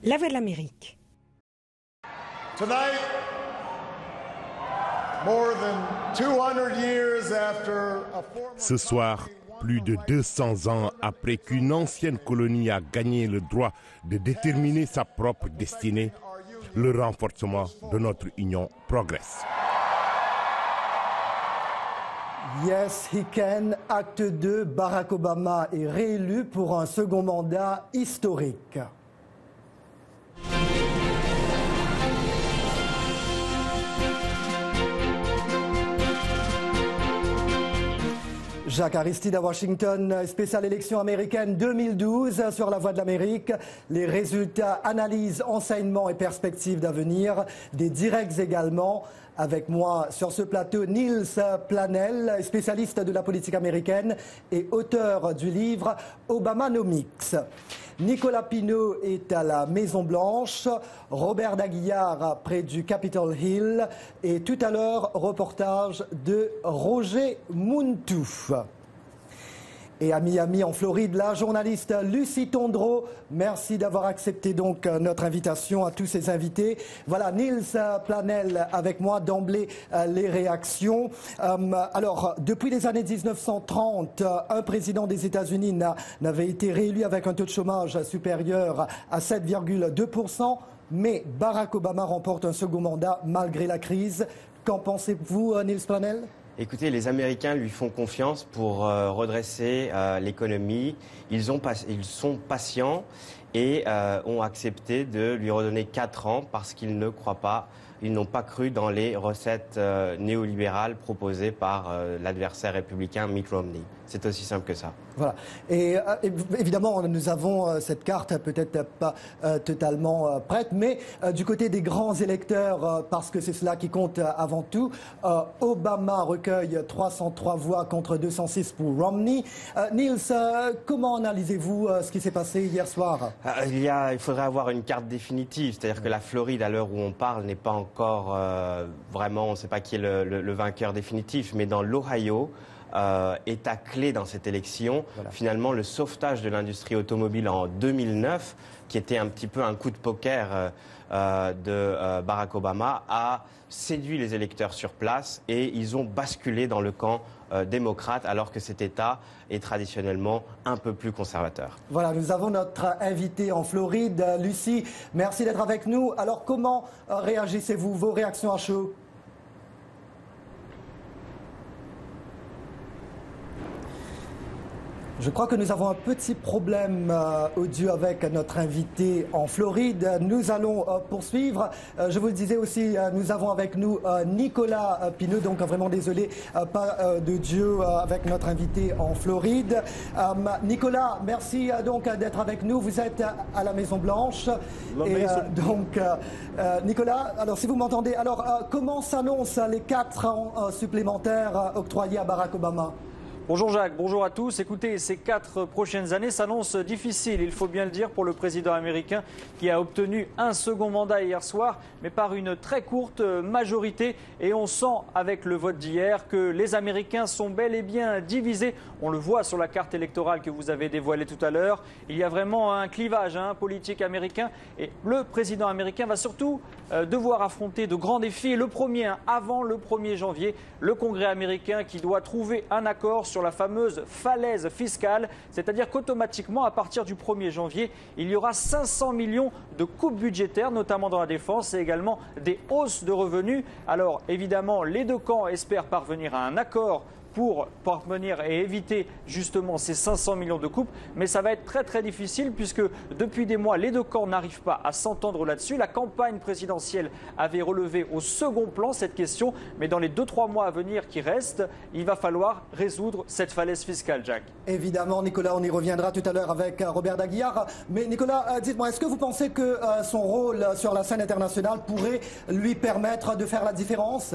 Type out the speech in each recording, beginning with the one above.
La Voix de l'Amérique. Tonight, more than 200 years after a former... Ce soir, plus de 200 ans après qu'une ancienne colonie a gagné le droit de déterminer sa propre destinée, le renforcement de notre union progresse. Yes, he can. Acte 2, Barack Obama est réélu pour un second mandat historique. Jacques Aristide à Washington, spéciale élection américaine 2012 sur la Voix de l'Amérique. Les résultats, analyses, enseignements et perspectives d'avenir, des directs également. Avec moi sur ce plateau, Niels Planel, spécialiste de la politique américaine et auteur du livre Obamanomics. Nicolas Pineau est à la Maison-Blanche, Robert Daguillard près du Capitol Hill et tout à l'heure, reportage de Roger Muntou. Et à Miami, en Floride, la journaliste Lucie Tondreau. Merci d'avoir accepté donc notre invitation à tous ces invités. Voilà, Niels Planel avec moi, d'emblée les réactions. Alors, depuis les années 1930, un président des États-Unis n'avait été réélu avec un taux de chômage supérieur à 7,2%, mais Barack Obama remporte un second mandat malgré la crise. Qu'en pensez-vous, Niels Planel ? Écoutez, les Américains lui font confiance pour redresser l'économie. Ils sont patients et ont accepté de lui redonner 4 ans parce qu'ils ne croient pas, ils n'ont pas cru dans les recettes néolibérales proposées par l'adversaire républicain Mitt Romney. C'est aussi simple que ça. Voilà. Et évidemment, nous avons cette carte peut-être pas totalement prête, mais du côté des grands électeurs, parce que c'est cela qui compte avant tout, Obama recueille 303 voix contre 206 pour Romney. Niels, comment analysez-vous ce qui s'est passé hier soir ? Il faudrait avoir une carte définitive, c'est-à-dire que la Floride, à l'heure où on parle, n'est pas encore vraiment, on ne sait pas qui est le vainqueur définitif, mais dans l'Ohio, État clé dans cette élection, voilà. Finalement le sauvetage de l'industrie automobile en 2009, qui était un petit peu un coup de poker de Barack Obama, a séduit les électeurs sur place et ils ont basculé dans le camp démocrate, alors que cet État est traditionnellement un peu plus conservateur. Voilà, nous avons notre invité en Floride, Lucie, merci d'être avec nous. Alors comment réagissez-vous, vos réactions à chaud ? Je crois que nous avons un petit problème audio avec notre invité en Floride. Nous allons poursuivre. Je vous le disais aussi, nous avons avec nous Nicolas Pineau, donc vraiment désolé, pas d'audio avec notre invité en Floride. Nicolas, merci donc d'être avec nous. Vous êtes à la Maison-Blanche. Nicolas, alors si vous m'entendez, alors comment s'annoncent les 4 ans supplémentaires octroyés à Barack Obama ? Bonjour Jacques, bonjour à tous. Écoutez, ces 4 prochaines années s'annoncent difficiles, il faut bien le dire, pour le président américain qui a obtenu un second mandat hier soir, mais par une très courte majorité. Et on sent avec le vote d'hier que les Américains sont bel et bien divisés. On le voit sur la carte électorale que vous avez dévoilée tout à l'heure. Il y a vraiment un clivage politique américain. Et le président américain va surtout devoir affronter de grands défis. Et le premier, avant le 1er janvier, le Congrès américain qui doit trouver un accord sur la fameuse falaise fiscale, c'est-à-dire qu'automatiquement, à partir du 1er janvier, il y aura 500 millions de coupes budgétaires, notamment dans la défense, et également des hausses de revenus. Alors, évidemment, les deux camps espèrent parvenir à un accord pour parvenir et éviter justement ces 500 millions de coupes. Mais ça va être très très difficile puisque depuis des mois, les deux camps n'arrivent pas à s'entendre là-dessus. La campagne présidentielle avait relevé au second plan cette question. Mais dans les 2-3 mois à venir qui restent, il va falloir résoudre cette falaise fiscale, Jacques. Évidemment, Nicolas, on y reviendra tout à l'heure avec Robert Daguillard. Mais Nicolas, dites-moi, est-ce que vous pensez que son rôle sur la scène internationale pourrait lui permettre de faire la différence ?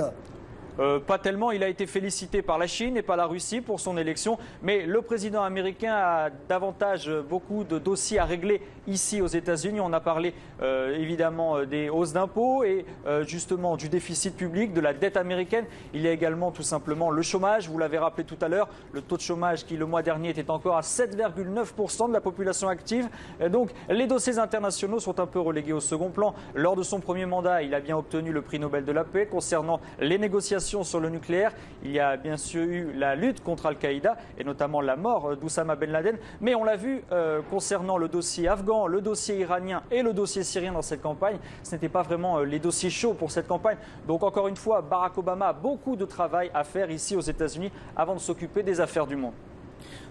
Pas tellement, il a été félicité par la Chine et par la Russie pour son élection, mais le président américain a davantage beaucoup de dossiers à régler ici aux États-Unis. On a parlé évidemment des hausses d'impôts et justement du déficit public, de la dette américaine. Il y a également tout simplement le chômage, vous l'avez rappelé tout à l'heure, le taux de chômage qui le mois dernier était encore à 7,9% de la population active. Donc les dossiers internationaux sont un peu relégués au second plan. Lors de son premier mandat, il a bien obtenu le prix Nobel de la paix. Concernant les négociations sur le nucléaire, il y a bien sûr eu la lutte contre Al-Qaïda et notamment la mort d'Oussama Ben Laden. Mais on l'a vu concernant le dossier afghan, le dossier iranien et le dossier syrien dans cette campagne, ce n'était pas vraiment les dossiers chauds pour cette campagne. Donc encore une fois, Barack Obama a beaucoup de travail à faire ici aux États-Unis avant de s'occuper des affaires du monde.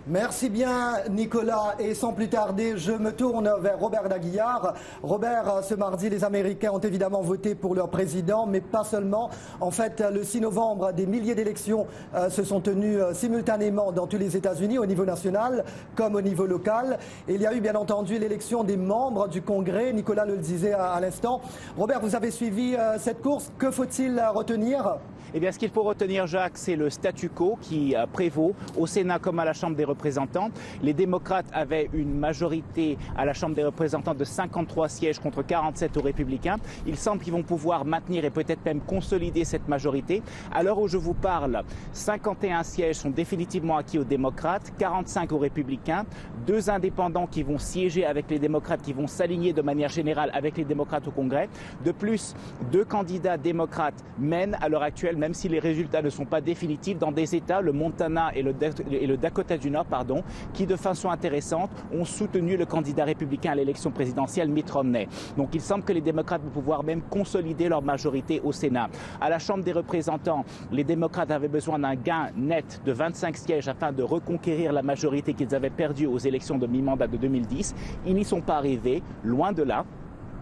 Merci bien Nicolas, et sans plus tarder, je me tourne vers Robert Daguillard. Robert, ce mardi, les Américains ont évidemment voté pour leur président, mais pas seulement. En fait, le 6 novembre, des milliers d'élections se sont tenues simultanément dans tous les États-Unis, au niveau national comme au niveau local. Et il y a eu bien entendu l'élection des membres du Congrès, Nicolas le disait à l'instant. Robert, vous avez suivi cette course, que faut-il retenir ? Eh bien, ce qu'il faut retenir, Jacques, c'est le statu quo qui prévaut au Sénat comme à la Chambre des représentants. Les démocrates avaient une majorité à la Chambre des représentants de 53 sièges contre 47 aux républicains. Il semble qu'ils vont pouvoir maintenir et peut-être même consolider cette majorité. À l'heure où je vous parle, 51 sièges sont définitivement acquis aux démocrates, 45 aux républicains, 2 indépendants qui vont siéger avec les démocrates, qui vont s'aligner de manière générale avec les démocrates au Congrès. De plus, 2 candidats démocrates mènent à l'heure actuelle, même si les résultats ne sont pas définitifs, dans des États, le Montana et le Dakota du Nord, qui de façon intéressante ont soutenu le candidat républicain à l'élection présidentielle, Mitt Romney. Donc il semble que les démocrates vont pouvoir même consolider leur majorité au Sénat. À la Chambre des représentants, les démocrates avaient besoin d'un gain net de 25 sièges afin de reconquérir la majorité qu'ils avaient perdue aux élections de mi-mandat de 2010. Ils n'y sont pas arrivés, loin de là.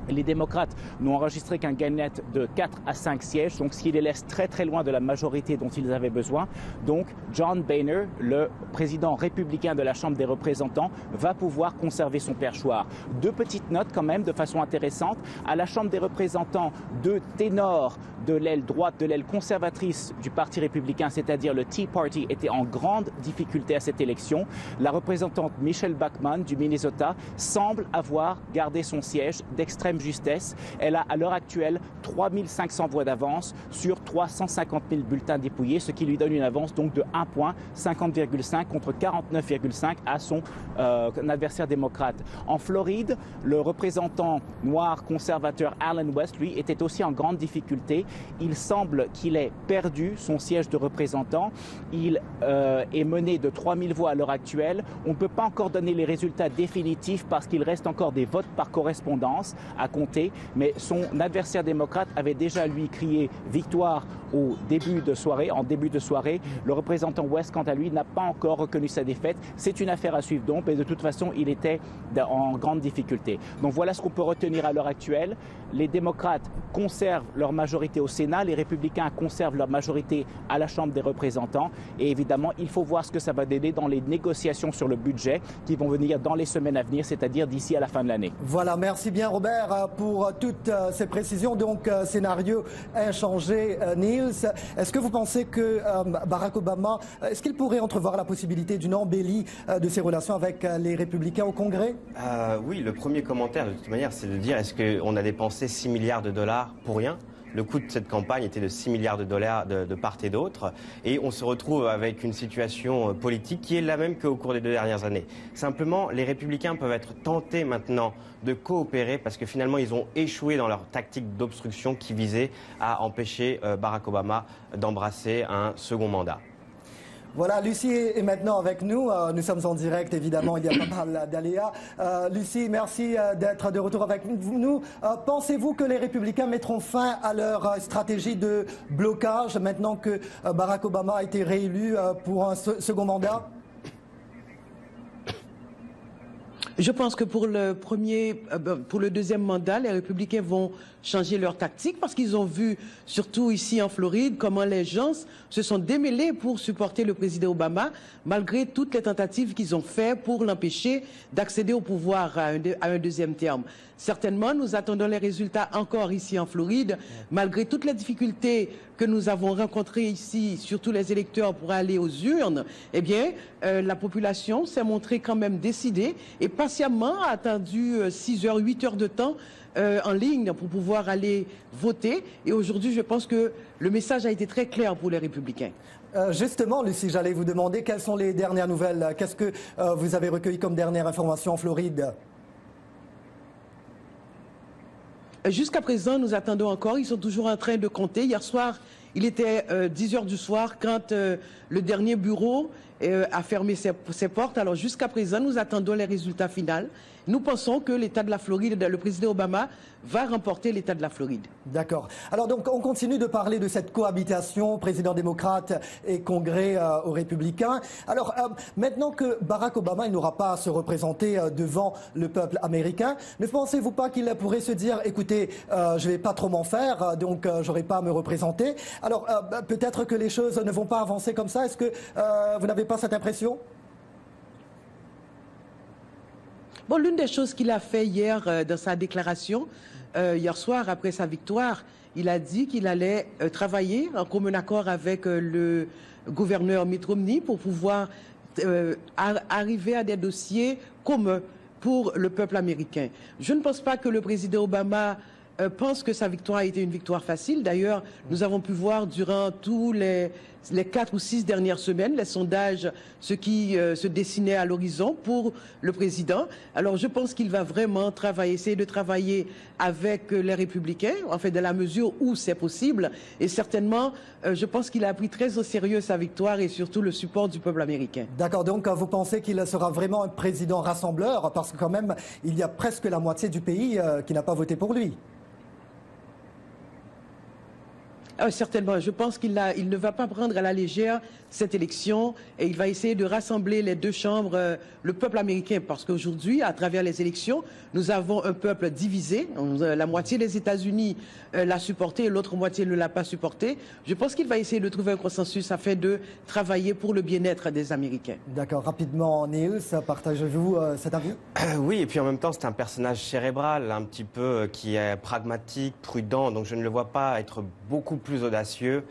Les démocrates n'ont enregistré qu'un gain net de 4 à 5 sièges, donc ce qui les laisse très très loin de la majorité dont ils avaient besoin. Donc John Boehner, le président républicain de la Chambre des représentants, va pouvoir conserver son perchoir. 2 petites notes quand même de façon intéressante. À la Chambre des représentants, 2 ténors de l'aile droite, de l'aile conservatrice du Parti républicain, c'est-à-dire le Tea Party, étaient en grande difficulté à cette élection. La représentante Michelle Bachmann du Minnesota semble avoir gardé son siège d'extrême justesse. Elle a à l'heure actuelle 3500 voix d'avance sur 350 000 bulletins dépouillés, ce qui lui donne une avance donc de 1 point, 50,5 contre 49,5 à son adversaire démocrate. En Floride, le représentant noir conservateur Allen West, lui, était aussi en grande difficulté. Il semble qu'il ait perdu son siège de représentant. Il est mené de 3000 voix à l'heure actuelle. On ne peut pas encore donner les résultats définitifs parce qu'il reste encore des votes par correspondance à compter, mais son adversaire démocrate avait déjà lui crié victoire en début de soirée. Le représentant West, quant à lui, n'a pas encore reconnu sa défaite. C'est une affaire à suivre donc, mais de toute façon, il était en grande difficulté. Donc voilà ce qu'on peut retenir à l'heure actuelle. Les démocrates conservent leur majorité au Sénat, les républicains conservent leur majorité à la Chambre des représentants. Et évidemment, il faut voir ce que ça va donner dans les négociations sur le budget qui vont venir dans les semaines à venir, c'est-à-dire d'ici à la fin de l'année. Voilà, merci bien Robert pour toutes ces précisions. Donc, scénario inchangé. Niels, est-ce que vous pensez que Barack Obama, est-ce qu'il pourrait entrevoir la possibilité d'une embellie de ses relations avec les républicains au Congrès? Oui, le premier commentaire, de toute manière, c'est de dire est-ce qu'on a dépensé 6 milliards de dollars pour rien? Le coût de cette campagne était de 6 milliards de dollars de part et d'autre. Et on se retrouve avec une situation politique qui est la même qu'au cours des 2 dernières années. Simplement, les républicains peuvent être tentés maintenant de coopérer parce que finalement, ils ont échoué dans leur tactique d'obstruction qui visait à empêcher Barack Obama d'embrasser un second mandat. Voilà, Lucie est maintenant avec nous. Nous sommes en direct, évidemment, il y a pas mal d'aléas. Lucie, merci d'être de retour avec nous. Pensez-vous que les républicains mettront fin à leur stratégie de blocage maintenant que Barack Obama a été réélu pour un second mandat? Je pense que pour le deuxième mandat, les républicains vont changer leur tactique parce qu'ils ont vu, surtout ici en Floride, comment les gens se sont démêlés pour supporter le président Obama, malgré toutes les tentatives qu'ils ont faites pour l'empêcher d'accéder au pouvoir à un deuxième terme. Certainement, nous attendons les résultats encore ici en Floride, malgré toutes les difficultés que nous avons rencontrés ici, surtout les électeurs, pour aller aux urnes, eh bien, la population s'est montrée quand même décidée et patiemment a attendu 6 heures, 8 heures de temps en ligne pour pouvoir aller voter. Et aujourd'hui, je pense que le message a été très clair pour les Républicains. Justement, Lucie, j'allais vous demander quelles sont les dernières nouvelles. Qu'est-ce que vous avez recueilli comme dernière information en Floride? Jusqu'à présent, nous attendons encore. Ils sont toujours en train de compter. Hier soir, il était 10 heures du soir quand le dernier bureau a fermé ses portes. Alors jusqu'à présent, nous attendons les résultats finaux. Nous pensons que l'État de la Floride, le président Obama, va remporter l'État de la Floride. D'accord. Alors donc, on continue de parler de cette cohabitation, président démocrate et Congrès aux républicains. Alors, maintenant que Barack Obama, il n'aura pas à se représenter devant le peuple américain, ne pensez-vous pas qu'il pourrait se dire, écoutez, je ne vais pas trop m'en faire, donc je n'aurai pas à me représenter. Alors, peut-être que les choses ne vont pas avancer comme ça. Est-ce que vous n'avez pas cette impression ? Bon, l'une des choses qu'il a fait hier dans sa déclaration, hier soir après sa victoire, il a dit qu'il allait travailler en commun accord avec le gouverneur Mitt Romney pour pouvoir arriver à des dossiers communs pour le peuple américain. Je ne pense pas que le président Obama pense que sa victoire a été une victoire facile. D'ailleurs, nous avons pu voir durant tous les 4 ou 6 dernières semaines, les sondages, ce qui se dessinait à l'horizon pour le président. Alors, je pense qu'il va vraiment essayer de travailler avec les Républicains, en fait, dans la mesure où c'est possible. Et certainement, je pense qu'il a pris très au sérieux sa victoire et surtout le support du peuple américain. D'accord, donc vous pensez qu'il sera vraiment un président rassembleur, parce que quand même, il y a presque la moitié du pays qui n'a pas voté pour lui. Certainement. Je pense qu'il ne va pas prendre à la légère cette élection et il va essayer de rassembler les deux chambres, le peuple américain, parce qu'aujourd'hui, à travers les élections, nous avons un peuple divisé. La moitié des États-Unis l'a supporté et l'autre moitié ne l'a pas supporté. Je pense qu'il va essayer de trouver un consensus afin de travailler pour le bien-être des Américains. D'accord. Rapidement, Niels, partagez-vous cet avis? Oui, et puis en même temps, c'est un personnage cérébral, un petit peu, qui est pragmatique, prudent, donc je ne le vois pas être beaucoup plus audacieux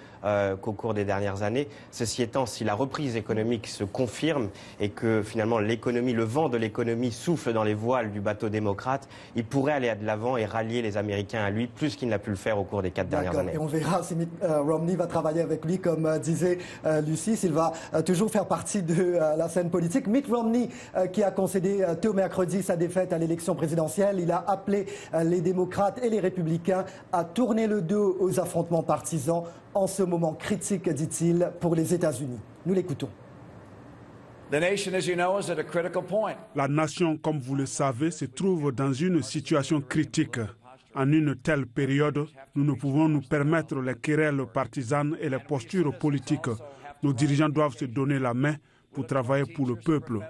qu'au cours des dernières années. Ceci étant, si la reprise économique se confirme et que finalement l'économie, le vent de l'économie souffle dans les voiles du bateau démocrate, il pourrait aller de l'avant et rallier les Américains à lui, plus qu'il n'a pu le faire au cours des 4 dernières années. Et on verra si Mitt Romney va travailler avec lui, comme disait Lucie, s'il va toujours faire partie de la scène politique. Mitt Romney, qui a concédé tôt mercredi sa défaite à l'élection présidentielle, il a appelé les démocrates et les républicains à tourner le dos aux affrontements partisans en ce moment critique, dit-il, pour les États-Unis. Nous l'écoutons. La nation, comme vous le savez, se trouve dans une situation critique. En une telle période, nous ne pouvons nous permettre les querelles partisanes et les postures politiques. Nos dirigeants doivent se donner la main pour travailler pour le peuple.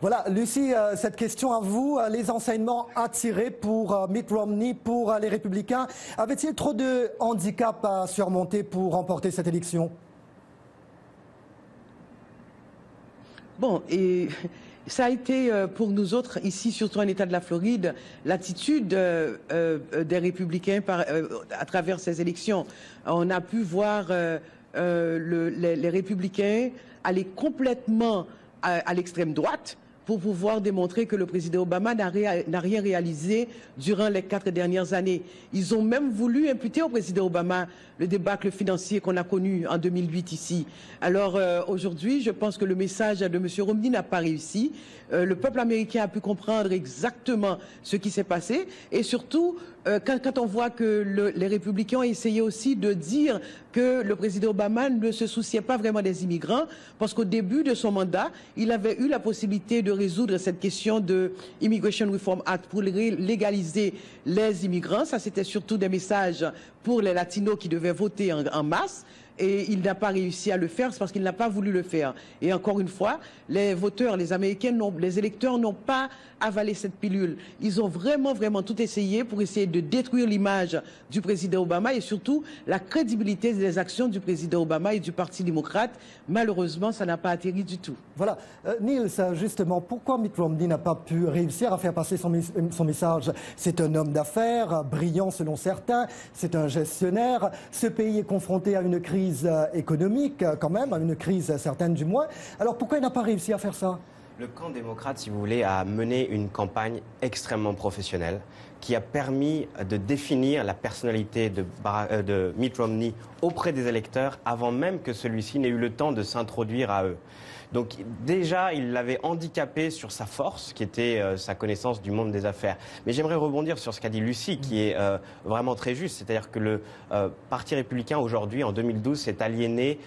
Voilà, Lucie, cette question à vous, les enseignements à tirer pour Mitt Romney, pour les Républicains. Avait-il trop de handicaps à surmonter pour remporter cette élection? Bon, et ça a été pour nous autres, ici, surtout en État de la Floride, l'attitude des Républicains à travers ces élections. On a pu voir les Républicains aller complètement à l'extrême droite pour pouvoir démontrer que le président Obama n'a rien réalisé durant les 4 dernières années. Ils ont même voulu imputer au président Obama le débâcle financier qu'on a connu en 2008 ici. Alors aujourd'hui, je pense que le message de M. Romney n'a pas réussi. Le peuple américain a pu comprendre exactement ce qui s'est passé et surtout quand on voit que les républicains ont essayé aussi de dire que le président Obama ne se souciait pas vraiment des immigrants parce qu'au début de son mandat, il avait eu la possibilité de résoudre cette question de Immigration Reform Act pour légaliser les immigrants. Ça, c'était surtout des messages pour les latinos qui devaient voter en masse. et il n'a pas réussi à le faire, c'est parce qu'il n'a pas voulu le faire. Et encore une fois, les voteurs, les Américains, les électeurs n'ont pas avalé cette pilule. Ils ont vraiment tout essayé pour essayer de détruire l'image du président Obama et surtout la crédibilité des actions du président Obama et du Parti démocrate. Malheureusement, ça n'a pas atterri du tout. Voilà. Niels, justement, pourquoi Mitt Romney n'a pas pu réussir à faire passer son message? C'est un homme d'affaires, brillant selon certains, c'est un gestionnaire. Ce pays est confronté à une crise économique, quand même, à une crise certaine du moins. Alors pourquoi il n'a pas réussi à faire ça? Le camp démocrate, si vous voulez, a mené une campagne extrêmement professionnelle qui a permis de définir la personnalité de Mitt Romney auprès des électeurs avant même que celui-ci n'ait eu le temps de s'introduire à eux. Donc déjà, il l'avait handicapé sur sa force, qui était sa connaissance du monde des affaires. Mais j'aimerais rebondir sur ce qu'a dit Lucie, qui est vraiment très juste. C'est-à-dire que le Parti républicain, aujourd'hui, en 2012, s'est aliéné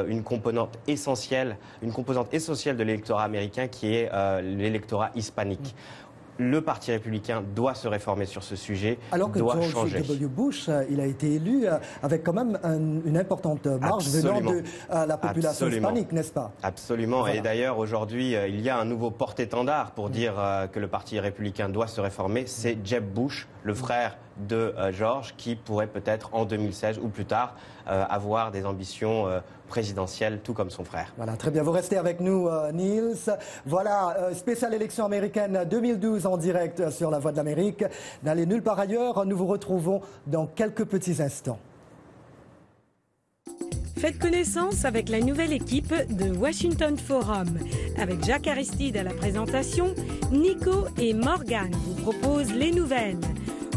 une composante essentielle de l'électorat américain, qui est l'électorat hispanique. Le Parti républicain doit se réformer sur ce sujet, alors que doit George changer. W. Bush, il a été élu avec quand même une importante marge venant de la population hispanique, n'est-ce pas? Absolument. Voilà. Et d'ailleurs, aujourd'hui, il y a un nouveau porte-étendard pour dire que le Parti républicain doit se réformer. C'est Jeb Bush, le frère de George, qui pourrait peut-être en 2016 ou plus tard avoir des ambitions présidentielles, tout comme son frère. Voilà, très bien. Vous restez avec nous, Niels. Voilà, spéciale élection américaine 2012 en direct sur La Voix de l'Amérique. N'allez nulle part ailleurs. Nous vous retrouvons dans quelques petits instants. Faites connaissance avec la nouvelle équipe de Washington Forum. Avec Jacques Aristide à la présentation, Nico et Morgane vous proposent les nouvelles.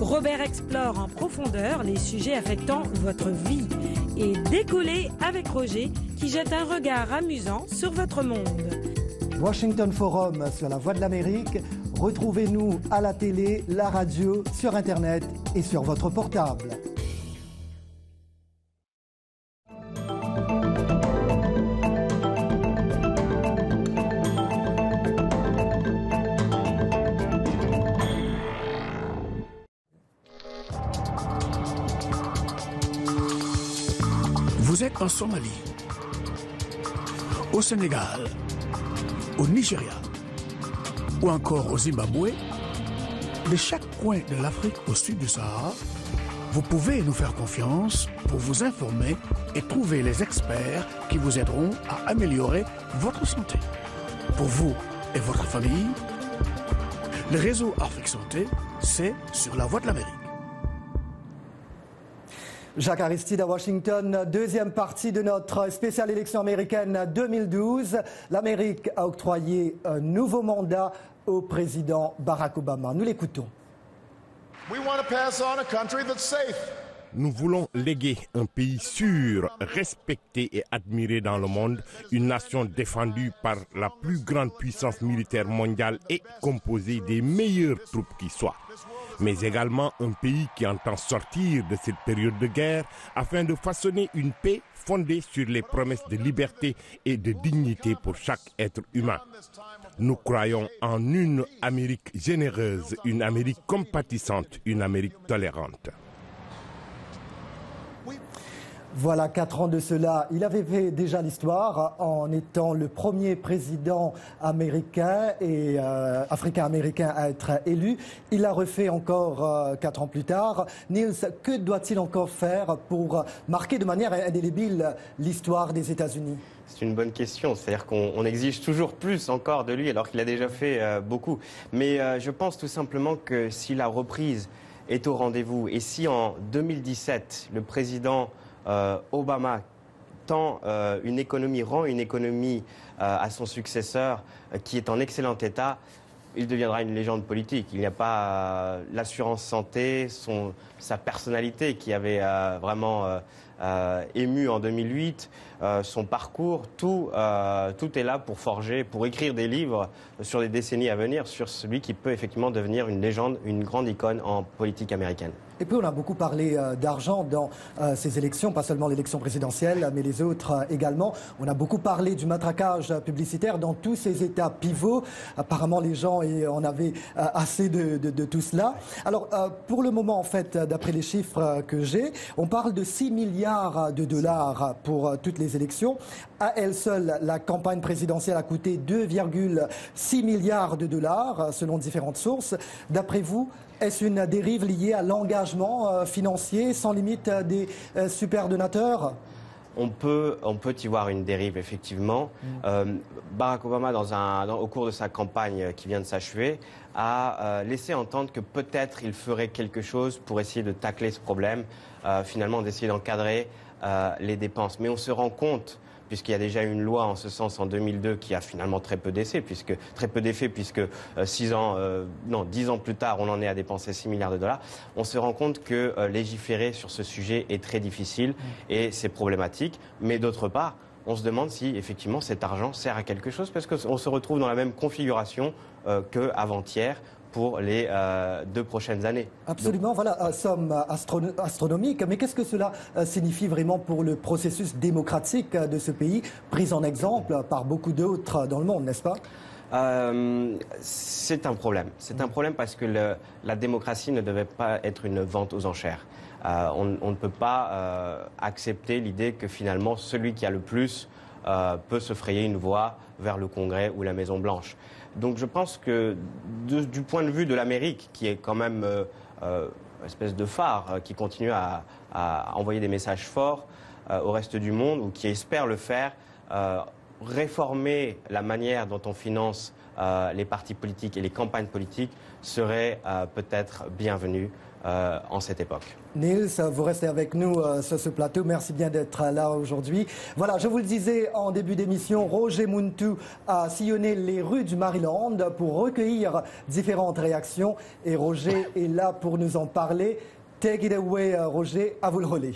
Robert explore en profondeur les sujets affectant votre vie. Et Décoller avec Roger qui jette un regard amusant sur votre monde. Washington Forum sur La Voix de l'Amérique. Retrouvez-nous à la télé, la radio, sur Internet et sur votre portable. Vous êtes en Somalie, au Sénégal, au Nigeria ou encore au Zimbabwe, de chaque coin de l'Afrique au sud du Sahara, vous pouvez nous faire confiance pour vous informer et trouver les experts qui vous aideront à améliorer votre santé. Pour vous et votre famille, le réseau Afrique Santé, c'est sur La Voix de l'Amérique. Jacques Aristide à Washington, deuxième partie de notre spéciale élection américaine 2012. L'Amérique a octroyé un nouveau mandat au président Barack Obama. Nous l'écoutons. Nous voulons léguer un pays sûr, respecté et admiré dans le monde, une nation défendue par la plus grande puissance militaire mondiale et composée des meilleures troupes qui soient. Mais également un pays qui entend sortir de cette période de guerre afin de façonner une paix fondée sur les promesses de liberté et de dignité pour chaque être humain. Nous croyons en une Amérique généreuse, une Amérique compatissante, une Amérique tolérante. Voilà, 4 ans de cela, il avait fait déjà l'histoire en étant le premier président américain et africain-américain à être élu. Il l'a refait encore 4 ans plus tard. Niels, que doit-il encore faire pour marquer de manière indélébile l'histoire des États-Unis? C'est une bonne question, c'est-à-dire qu'on exige toujours plus encore de lui alors qu'il a déjà fait beaucoup. Mais je pense tout simplement que si la reprise est au rendez-vous et si en 2017, le président Obama rend une économie à son successeur qui est en excellent état, il deviendra une légende politique. Il n'y a pas l'assurance santé, sa personnalité qui avait vraiment ému en 2008, son parcours, tout est là pour forger, pour écrire des livres sur les décennies à venir, sur celui qui peut effectivement devenir une légende, une grande icône en politique américaine. Et puis on a beaucoup parlé d'argent dans ces élections, pas seulement l'élection présidentielle, mais les autres également. On a beaucoup parlé du matraquage publicitaire dans tous ces États pivots. Apparemment, les gens en avaient assez de tout cela. Alors, pour le moment, en fait, d'après les chiffres que j'ai, on parle de 6 milliards de dollars pour toutes les élections. À elle seule, la campagne présidentielle a coûté 2,6 milliards de dollars, selon différentes sources. D'après vous, est-ce une dérive liée à l'engagement financier sans limite des super donateurs ? On peut y voir une dérive, effectivement. Barack Obama, au cours de sa campagne qui vient de s'achever, a laissé entendre que peut-être il ferait quelque chose pour essayer de tacler ce problème, finalement d'essayer d'encadrer les dépenses. Mais on se rend compte, puisqu'il y a déjà une loi en ce sens en 2002 qui a finalement très peu d'effets, puisque 10 ans plus tard, on en est à dépenser 6 milliards de dollars. On se rend compte que légiférer sur ce sujet est très difficile et c'est problématique. Mais d'autre part, on se demande si effectivement cet argent sert à quelque chose, parce qu'on se retrouve dans la même configuration qu'avant-hier pour les 2 prochaines années. Absolument, voilà, somme astronomique. Mais qu'est-ce que cela signifie vraiment pour le processus démocratique de ce pays, pris en exemple par beaucoup d'autres dans le monde, n'est-ce pas ? C'est un problème. C'est un problème parce que la démocratie ne devait pas être une vente aux enchères. On ne peut pas accepter l'idée que finalement celui qui a le plus peut se frayer une voie vers le Congrès ou la Maison-Blanche. Donc je pense que du point de vue de l'Amérique, qui est quand même une espèce de phare qui continue à envoyer des messages forts au reste du monde, ou qui espère le faire, réformer la manière dont on finance les partis politiques et les campagnes politiques serait peut-être bienvenu en cette époque. Niels, vous restez avec nous sur ce plateau. Merci bien d'être là aujourd'hui. Voilà, je vous le disais en début d'émission, Roger Muntu a sillonné les rues du Maryland pour recueillir différentes réactions. Et Roger est là pour nous en parler. Take it away, Roger, à vous le relais.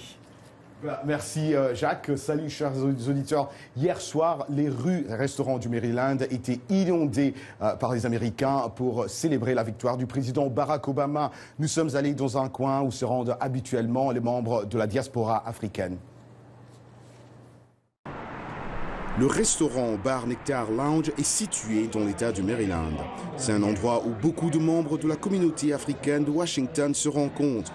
Merci Jacques. Salut chers auditeurs. Hier soir, les rues et restaurants du Maryland étaient inondées par les Américains pour célébrer la victoire du président Barack Obama. Nous sommes allés dans un coin où se rendent habituellement les membres de la diaspora africaine. Le restaurant Bar Nectar Lounge est situé dans l'État du Maryland. C'est un endroit où beaucoup de membres de la communauté africaine de Washington se rencontrent.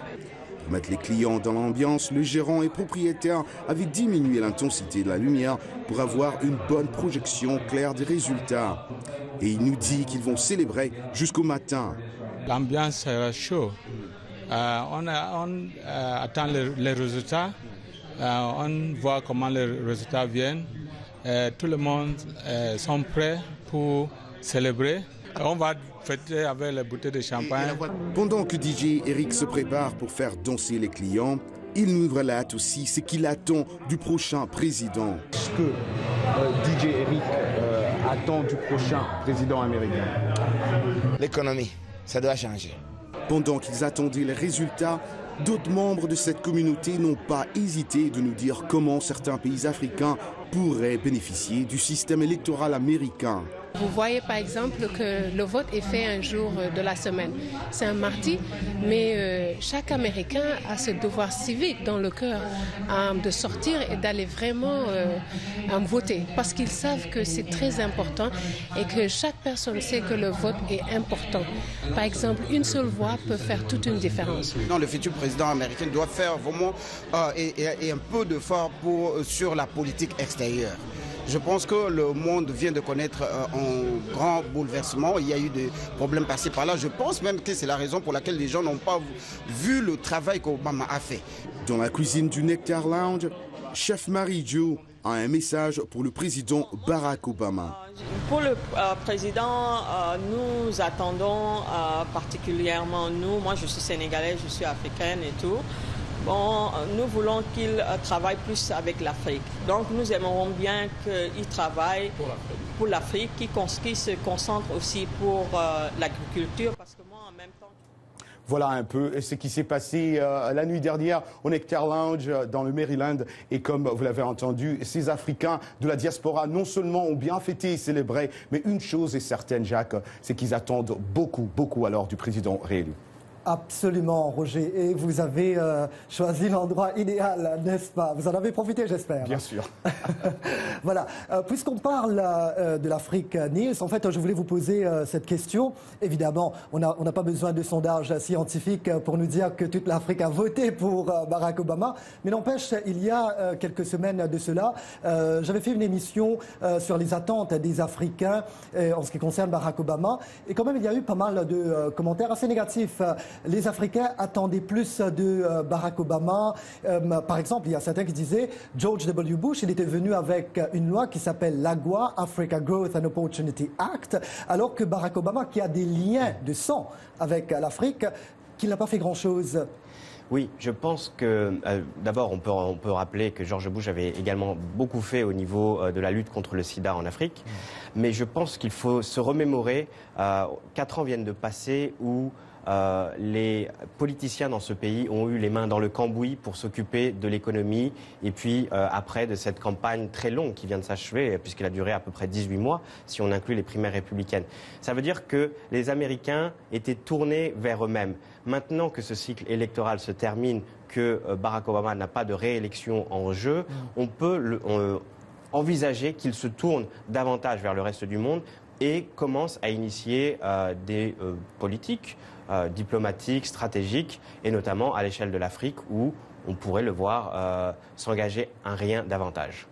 Pour mettre les clients dans l'ambiance, le gérant et propriétaire avaient diminué l'intensité de la lumière pour avoir une bonne projection claire des résultats. Et il nous dit qu'ils vont célébrer jusqu'au matin. L'ambiance sera chaude. On attend les résultats. On voit comment les résultats viennent. Tout le monde sont prêts pour célébrer. On va fêter avec les bouteilles de champagne. Pendant que DJ Eric se prépare pour faire danser les clients, il nous relate aussi ce qu'il attend du prochain président. Ce que DJ Eric attend du prochain président américain. L'économie, ça doit changer. Pendant qu'ils attendaient les résultats, d'autres membres de cette communauté n'ont pas hésité de nous dire comment certains pays africains pourraient bénéficier du système électoral américain. Vous voyez par exemple que le vote est fait un jour de la semaine. C'est un mardi, mais chaque Américain a ce devoir civique dans le cœur de sortir et d'aller vraiment voter. Parce qu'ils savent que c'est très important et que chaque personne sait que le vote est important. Par exemple, une seule voix peut faire toute une différence. Non, le futur président américain doit faire vraiment et un peu d'effort sur la politique extérieure. Je pense que le monde vient de connaître un grand bouleversement. Il y a eu des problèmes passés par là. Je pense même que c'est la raison pour laquelle les gens n'ont pas vu le travail qu'Obama a fait. Dans la cuisine du Nectar Lounge, chef Marie Jo a un message pour le président Barack Obama. Pour le président, nous attendons particulièrement, moi je suis sénégalaise, je suis africaine et tout. Bon, nous voulons qu'il travaille plus avec l'Afrique. Donc nous aimerons bien qu'il travaille pour l'Afrique, qu'il se concentre aussi pour l'agriculture, parce que moi en même temps... Voilà un peu ce qui s'est passé la nuit dernière au Nectar Lounge dans le Maryland. Et comme vous l'avez entendu, ces Africains de la diaspora non seulement ont bien fêté et célébré, mais une chose est certaine, Jacques, c'est qu'ils attendent beaucoup alors du président réélu. Absolument, Roger. Et vous avez choisi l'endroit idéal, n'est-ce pas? Vous en avez profité, j'espère. Bien sûr. Voilà. Puisqu'on parle de l'Afrique, Niels, en fait, je voulais vous poser cette question. Évidemment, on n'a pas besoin de sondage scientifique pour nous dire que toute l'Afrique a voté pour Barack Obama. Mais n'empêche, il y a quelques semaines de cela, j'avais fait une émission sur les attentes des Africains en ce qui concerne Barack Obama. Et quand même, il y a eu pas mal de commentaires assez négatifs. Les Africains attendaient plus de Barack Obama. Par exemple, il y a certains qui disaient George W. Bush, il était venu avec une loi qui s'appelle l'AGWA, Africa Growth and Opportunity Act, alors que Barack Obama, qui a des liens de sang avec l'Afrique, qu'il n'a pas fait grand-chose. Oui, je pense que d'abord on peut rappeler que George Bush avait également beaucoup fait au niveau de la lutte contre le sida en Afrique. Mais je pense qu'il faut se remémorer, 4 ans viennent de passer où les politiciens dans ce pays ont eu les mains dans le cambouis pour s'occuper de l'économie et puis après de cette campagne très longue qui vient de s'achever puisqu'elle a duré à peu près 18 mois si on inclut les primaires républicaines. Ça veut dire que les Américains étaient tournés vers eux-mêmes. Maintenant que ce cycle électoral se termine, que Barack Obama n'a pas de réélection en jeu, on peut envisager qu'il se tourne davantage vers le reste du monde et commence à initier des politiques diplomatiques, stratégiques, et notamment à l'échelle de l'Afrique où on pourrait le voir s'engager un rien davantage.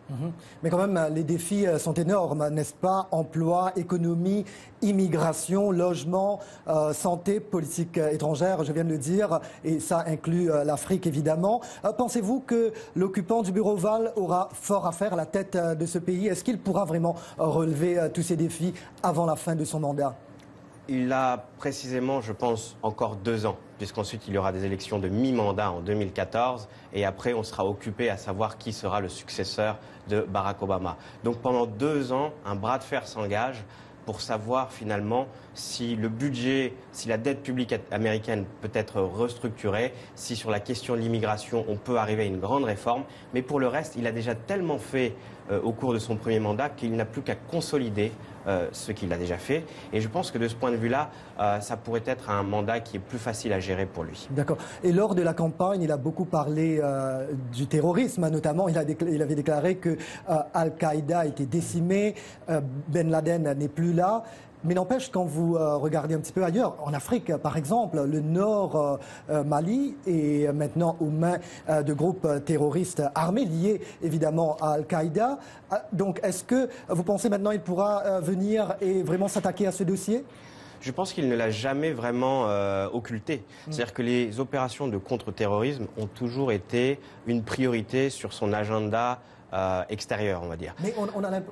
Mais quand même, les défis sont énormes, n'est-ce pas? Emploi, économie, immigration, logement, santé, politique étrangère, je viens de le dire, et ça inclut l'Afrique évidemment. Pensez-vous que l'occupant du bureau Oval aura fort à faire à la tête de ce pays? Est-ce qu'il pourra vraiment relever tous ces défis avant la fin de son mandat? Il a précisément, je pense, encore 2 ans, puisqu'ensuite il y aura des élections de mi-mandat en 2014, et après on sera occupé à savoir qui sera le successeur de Barack Obama. Donc pendant 2 ans, un bras de fer s'engage pour savoir finalement si le budget, si la dette publique américaine peut être restructurée, si sur la question de l'immigration on peut arriver à une grande réforme. Mais pour le reste, il a déjà tellement fait au cours de son premier mandat qu'il n'a plus qu'à consolider ce qu'il a déjà fait. Et je pense que de ce point de vue-là, ça pourrait être un mandat qui est plus facile à gérer pour lui. D'accord. Et lors de la campagne, il a beaucoup parlé du terrorisme, notamment. Il avait déclaré que Al-Qaïda était décimé, Ben Laden n'est plus là. Mais n'empêche, quand vous regardez un petit peu ailleurs, en Afrique par exemple, le nord Mali est maintenant aux mains de groupes terroristes armés liés évidemment à Al-Qaïda. Donc est-ce que vous pensez maintenant qu'il pourra venir et vraiment s'attaquer à ce dossier ? Je pense qu'il ne l'a jamais vraiment occulté. C'est-à-dire que les opérations de contre-terrorisme ont toujours été une priorité sur son agenda extérieur, on va dire. Mais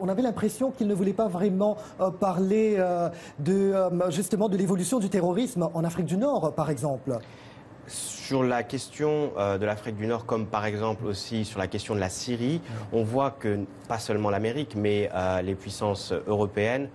on avait l'impression qu'il ne voulait pas vraiment parler justement de l'évolution du terrorisme en Afrique du Nord, par exemple. Sur la question de l'Afrique du Nord, comme par exemple aussi sur la question de la Syrie, on voit que pas seulement l'Amérique, mais les puissances européennes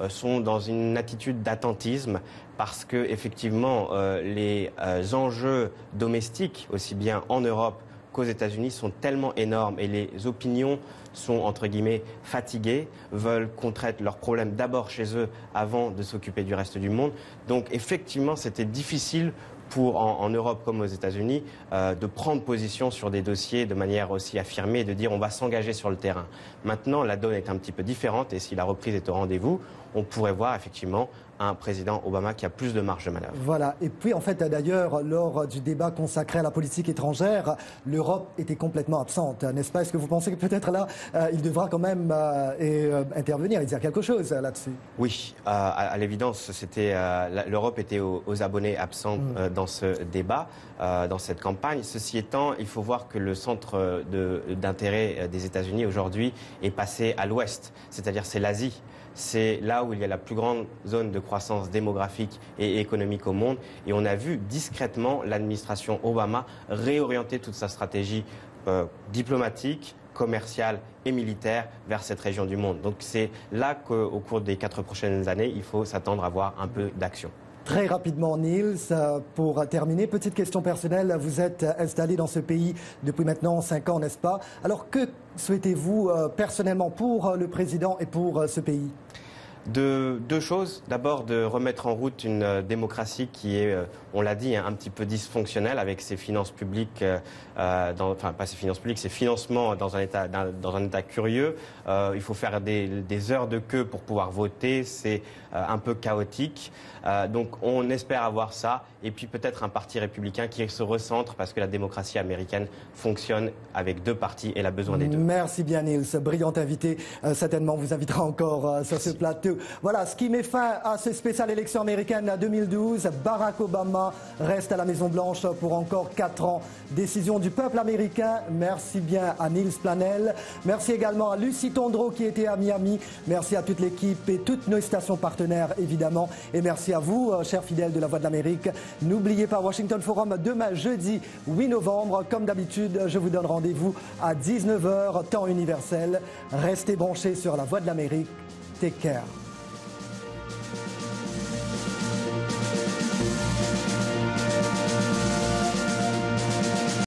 sont dans une attitude d'attentisme parce que effectivement les enjeux domestiques, aussi bien en Europe qu'aux États-Unis, sont tellement énormes et les opinions sont entre guillemets fatiguées, veulent qu'on traite leurs problèmes d'abord chez eux avant de s'occuper du reste du monde. Donc effectivement, c'était difficile pour, en Europe comme aux États-Unis, de prendre position sur des dossiers de manière aussi affirmée et de dire on va s'engager sur le terrain. Maintenant, la donne est un petit peu différente et si la reprise est au rendez-vous, on pourrait voir effectivement un président Obama qui a plus de marge de manœuvre. Voilà. Et puis, en fait, d'ailleurs, lors du débat consacré à la politique étrangère, l'Europe était complètement absente, n'est-ce pas? Est-ce que vous pensez que peut-être là, il devra quand même intervenir et dire quelque chose là-dessus? Oui, à l'évidence, l'Europe était aux abonnés absents dans ce débat, dans cette campagne. Ceci étant, il faut voir que le centre d'intérêt des États-Unis aujourd'hui est passé à l'ouest, c'est-à-dire c'est l'Asie. C'est là où il y a la plus grande zone de croissance démographique et économique au monde. Et on a vu discrètement l'administration Obama réorienter toute sa stratégie diplomatique, commerciale et militaire vers cette région du monde. Donc c'est là qu'au cours des 4 prochaines années, il faut s'attendre à voir un peu d'action. Très rapidement, Niels, pour terminer, petite question personnelle. Vous êtes installé dans ce pays depuis maintenant 5 ans, n'est-ce pas? Alors que souhaitez-vous personnellement pour le président et pour ce pays? Deux choses. D'abord, de remettre en route une démocratie qui est, on l'a dit, un petit peu dysfonctionnelle avec ses finances publiques, enfin pas ses finances publiques, ses financements dans un état curieux. Il faut faire des heures de queue pour pouvoir voter, c'est un peu chaotique. Donc on espère avoir ça, et puis peut-être un parti républicain qui se recentre, parce que la démocratie américaine fonctionne avec deux partis et elle a besoin des deux. Merci bien Niels, brillant invité, certainement vous invitera encore sur ce plateau. Voilà, ce qui met fin à ce spécial élection américaine 2012. Barack Obama reste à la Maison-Blanche pour encore 4 ans. Décision du peuple américain. Merci bien à Niels Planel. Merci également à Lucie Tondreau qui était à Miami. Merci à toute l'équipe et toutes nos stations partenaires, évidemment. Et merci à vous, chers fidèles de la Voix de l'Amérique. N'oubliez pas Washington Forum demain, jeudi 8 novembre. Comme d'habitude, je vous donne rendez-vous à 19h, temps universel. Restez branchés sur la Voix de l'Amérique. Take care.